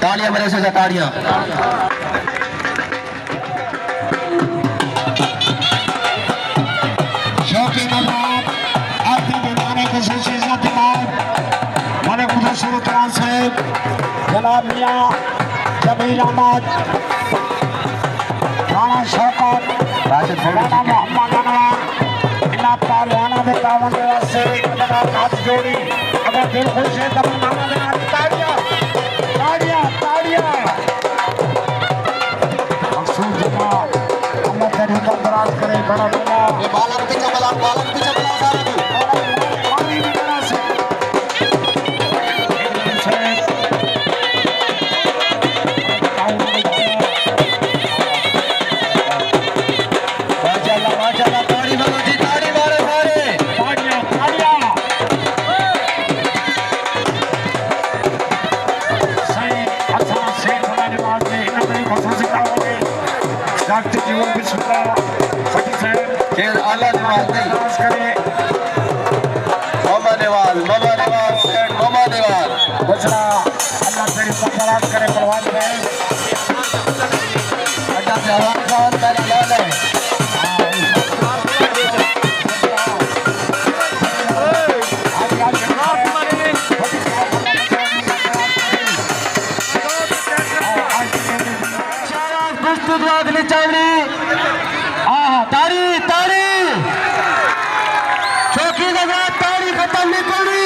ताड़ियां मेरे से ताड़ियां। शौकीन नवाब आरती दिलाने की खुसूसियत दिलाए मलिक मुदस्सिर खान साहब जनाब मियां जमील अहमद राणा शौकत राशिद राणा मोहम्मद अनवर इन्ना पहलवाना दे तावन दे वास्ते हाथ जोड़ी अगर दिल खुश है तब नामा दे नाल ताड़ियां ताड़ियां ताड़ियां मकसूद जनाब अल्लाह तेरी दराज करे बड़ा बड़ा ये बालक पीछे बला सारा तू पानी भी करा से माशाल्लाह ताड़ी मारो जी, ताड़ी मारो सारे। ताड़ियां ताड़ियां सही अच्छा से बड़ा नवाज ने इन अपनी खुसूसियत होगी डॉक्टर जीवन बिस्मिल्लाह फटी साहब फिर आला नवाज नहीं दराज करे मामा नवाज सेठ मामा नवाज। बचना अल्लाह तेरी दराज करे परवान है अड्डा से हवान खान मेरा लाल है। ताड़ी ताड़ी चौकी लगा, ताड़ी खत्म नहीं करी।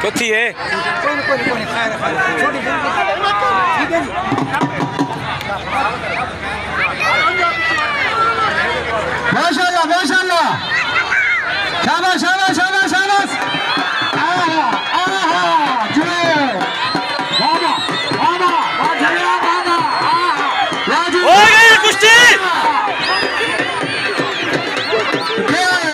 कथी है माशाल्लाह माशाल्लाह शाबाश